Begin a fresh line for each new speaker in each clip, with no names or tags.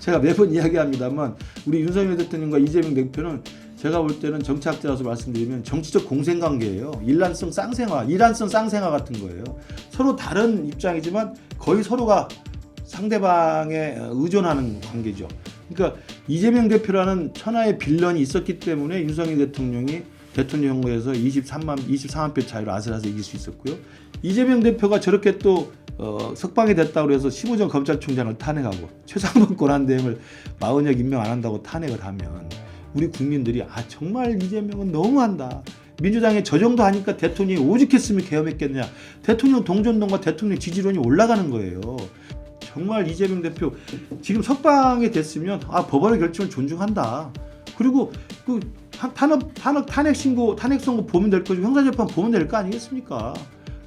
제가 매번 이야기합니다만 우리 윤석열 대통령과 이재명 대표는 제가 볼 때는 정치학자라서 말씀드리면 정치적 공생관계예요. 일란성 쌍생화 같은 거예요. 서로 다른 입장이지만 거의 서로가 상대방에 의존하는 관계죠. 그러니까 이재명 대표라는 천하의 빌런이 있었기 때문에 윤석열 대통령이 대통령 선거에서 23만 표 차이로 아슬아슬 이길 수 있었고요. 이재명 대표가 저렇게 또 석방이 됐다고 해서 심우정 검찰총장을 탄핵하고 최상목 권한대행을 마흔역 임명 안 한다고 탄핵을 하면 우리 국민들이 정말 이재명은 너무한다. 민주당이 저 정도 하니까 대통령이 오죽했으면 계엄했겠냐. 대통령 동전동과 대통령 지지율이 올라가는 거예요. 정말 이재명 대표 지금 석방이 됐으면 법원의 결정을 존중한다. 그리고 그 탄핵 선고 보면 될 거지 형사재판 보면 될 거 아니겠습니까?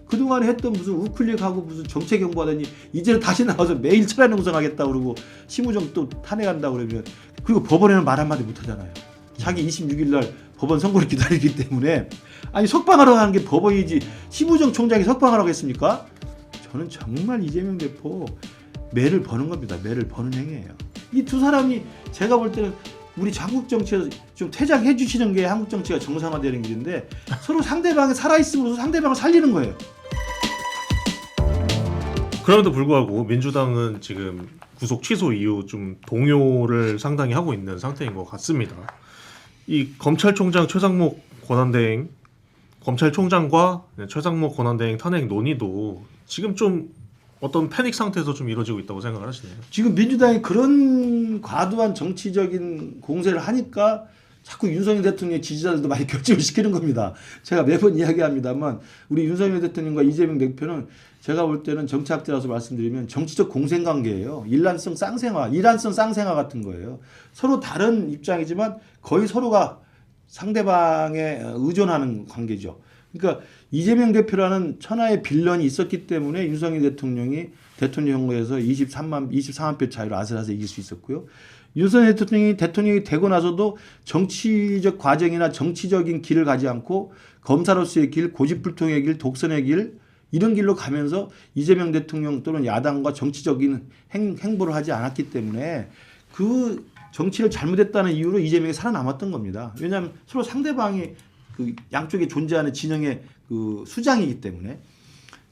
그동안에 했던 무슨 우클릭하고 무슨 정책 경고하더니 이제는 다시 나와서 매일 철야 농성하겠다 그러고 심우정 또 탄핵한다 그러면 그리고 법원에는 말 한마디 못 하잖아요. 자기 26일 날 법원 선고를 기다리기 때문에 석방하러 가는 게 법원이지 심우정 총장이 석방하라고 했습니까? 저는 정말 이재명 대표 매를 버는 겁니다. 매를 버는 행위예요. 이 두 사람이 제가 볼 때는 우리 한국 정치에서 좀 퇴장해 주시는 게 한국 정치가 정상화되는 길인데 서로 상대방이 살아있음으로써 상대방을 살리는 거예요.
그럼에도 불구하고 민주당은 지금 구속 취소 이후 좀 동요를 상당히 하고 있는 상태인 것 같습니다. 이 검찰총장 최상목 권한대행, 검찰총장과 최상목 권한대행 탄핵 논의도 지금 좀 어떤 패닉 상태에서 좀 이루어지고 있다고 생각을 하시나요?
지금 민주당이 그런 과도한 정치적인 공세를 하니까 자꾸 윤석열 대통령의 지지자들도 많이 결집을 시키는 겁니다. 제가 매번 이야기합니다만 우리 윤석열 대통령과 이재명 대표는 제가 볼 때는 정치학자라서 말씀드리면 정치적 공생관계예요. 일란성 쌍생화 같은 거예요. 서로 다른 입장이지만 거의 서로가 상대방에 의존하는 관계죠. 그러니까 이재명 대표라는 천하의 빌런이 있었기 때문에 윤석열 대통령이 대통령 선거에서 23만 표 차이로 아슬아슬 이길 수 있었고요. 윤석열 대통령이 되고 나서도 정치적 과정이나 정치적인 길을 가지 않고 검사로서의 길, 고집불통의 길, 독선의 길 이런 길로 가면서 이재명 대통령 또는 야당과 정치적인 행보를 하지 않았기 때문에 그 정치를 잘못했다는 이유로 이재명이 살아남았던 겁니다. 왜냐하면 서로 상대방이 그 양쪽에 존재하는 진영의 그 수장이기 때문에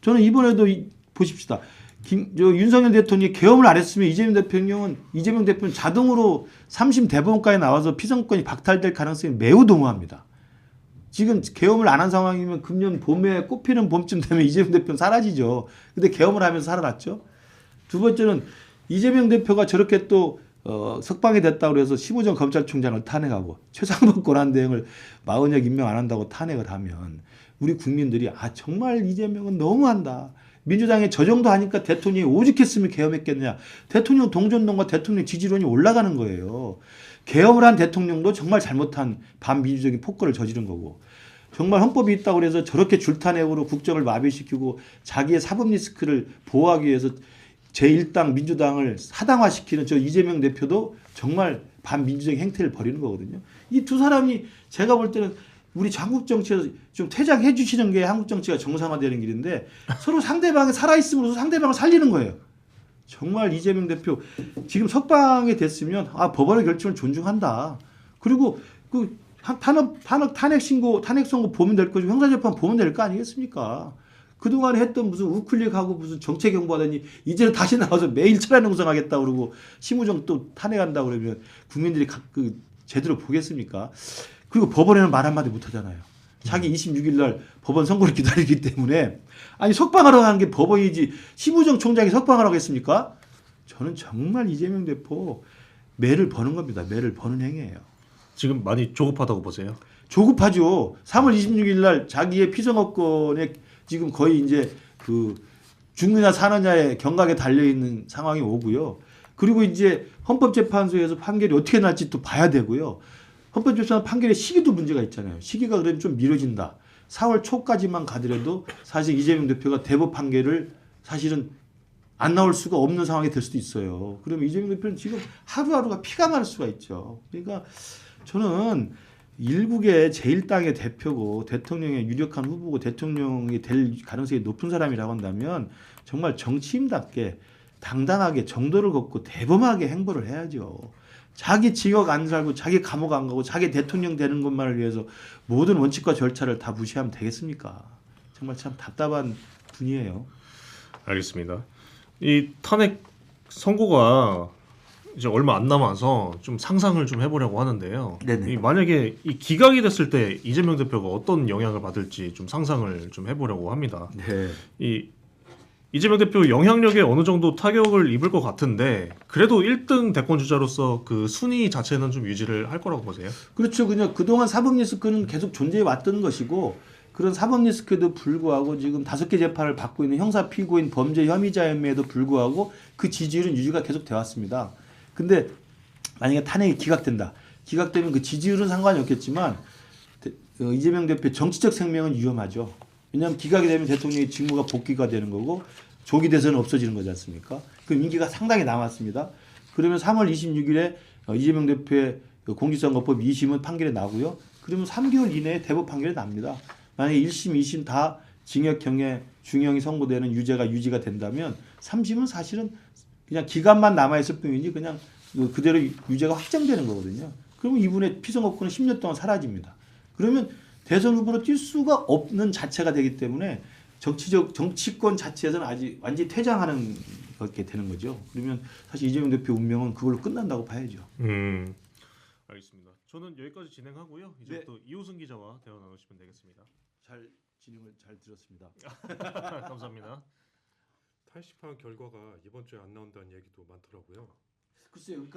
저는 이번에도 보십시다. 윤석열 대통령이 계엄을 안 했으면 이재명 대표는 자동으로 3심 대법원까지 나와서 피선권이 박탈될 가능성이 매우 도무합니다. 지금 계엄을 안 한 상황이면 금년 봄에 꽃피는 봄쯤 되면 이재명 대표는 사라지죠. 근데 계엄을 하면서 살아났죠. 두 번째는 이재명 대표가 저렇게 또 석방이 됐다고 해서 심우정 검찰총장을 탄핵하고 최상목 권한대행을 마흔역 임명 안 한다고 탄핵을 하면 우리 국민들이 정말 이재명은 너무한다. 민주당이 저 정도 하니까 대통령이 오죽했으면 계엄했겠냐. 대통령 동전동과 대통령 지지율이 올라가는 거예요. 계엄을 한 대통령도 정말 잘못한 반민주적인 폭거를 저지른 거고 정말 헌법이 있다고 해서 저렇게 줄탄핵으로 국정을 마비시키고 자기의 사법 리스크를 보호하기 위해서 제1당 민주당을 사당화시키는 저 이재명 대표도 정말 반민주적인 행태를 벌이는 거거든요. 이 두 사람이 제가 볼 때는 우리 한국 정치에서 좀 퇴장해 주시는 게 한국 정치가 정상화되는 길인데 서로 상대방이 살아있음으로써 상대방을 살리는 거예요. 정말 이재명 대표 지금 석방이 됐으면 법원의 결정을 존중한다. 그리고 그 탄핵 선고 보면 될 거지 형사재판 보면 될 거 아니겠습니까? 그동안에 했던 무슨 우클릭하고 무슨 정책 경고하더니 이제는 다시 나와서 매일 철야 농성하겠다 그러고 심우정 또 탄핵한다 그러면 국민들이 제대로 보겠습니까? 그리고 법원에는 말 한마디 못 하잖아요. 자기 26일 날 법원 선고를 기다리기 때문에 석방하러 가는 게 법원이지 심우정 총장이 석방하라고 했습니까? 저는 정말 이재명 대표 매를 버는 겁니다. 매를 버는 행위예요.
지금 많이 조급하다고 보세요?
조급하죠. 3월 26일 날 자기의 피선거권에 지금 거의 이제 그 죽느냐 사느냐의 경각에 달려 있는 상황이 오고요. 그리고 이제 헌법재판소에서 판결이 어떻게 날지 또 봐야 되고요. 헌법재판소 판결의 시기도 문제가 있잖아요. 시기가 그러면 좀 미뤄진다. 4월 초까지만 가더라도 사실 이재명 대표가 대법 판결을 사실은 안 나올 수가 없는 상황이 될 수도 있어요. 그러면 이재명 대표는 지금 하루하루가 피가 마를 수가 있죠. 그러니까 저는 일국의 제1당의 대표고 대통령의 유력한 후보고 대통령이 될 가능성이 높은 사람이라고 한다면 정말 정치인답게 당당하게 정도를 걷고 대범하게 행보를 해야죠. 자기 지역 안 살고 자기 감옥 안 가고 자기 대통령 되는 것만을 위해서 모든 원칙과 절차를 다 무시하면 되겠습니까? 정말 참 답답한 분이에요.
알겠습니다. 이 탄핵 선고가 이제 얼마 안 남아서 좀 상상을 좀 해보려고 하는데요.
네네.
이 만약에 이 기각이 됐을 때 이재명 대표가 어떤 영향을 받을지 좀 상상을 좀 해보려고 합니다.
네.
이 이재명 대표 영향력에 어느 정도 타격을 입을 것 같은데 그래도 1등 대권 주자로서 그 순위 자체는 좀 유지를 할 거라고 보세요?
그렇죠. 그냥 그동안 사법 리스크는 계속 존재해 왔던 것이고 그런 사법 리스크에도 불구하고 지금 5개 재판을 받고 있는 형사 피고인 범죄 혐의자임에도 불구하고 그 지지율은 유지가 계속 돼 왔습니다. 근데 만약에 탄핵이 기각된다. 기각되면 그 지지율은 상관이 없겠지만 이재명 대표 정치적 생명은 위험하죠. 왜냐하면 기각이 되면 대통령의 직무가 복귀가 되는 거고 조기 대선은 없어지는 거지 않습니까? 그럼 임기가 상당히 남았습니다. 그러면 3월 26일에 이재명 대표의 공직선거법 2심은 판결이 나고요. 그러면 3개월 이내에 대법 판결이 납니다. 만약에 1심, 2심 다 징역형의 중형이 선고되는 유죄가 유지가 된다면 3심은 사실은 그냥 기간만 남아있을 뿐이지 그냥 그대로 유죄가 확정되는 거거든요. 그러면 이분의 피선거권은 10년 동안 사라집니다. 그러면 대선 후보로 뛸 수가 없는 자체가 되기 때문에 정치권 자체에서는 아직 완전히 퇴장하는 게 되는 거죠. 그러면 사실 이재명 대표 운명은 그걸로 끝난다고 봐야죠.
알겠습니다. 저는 여기까지 진행하고요. 이제부터 이호승 기자와 대화 나누시면 되겠습니다.
진행을 잘 들었습니다.
감사합니다.
탈심판 결과가 이번 주에 안 나온다는 얘기도 많더라고요.
글쎄요.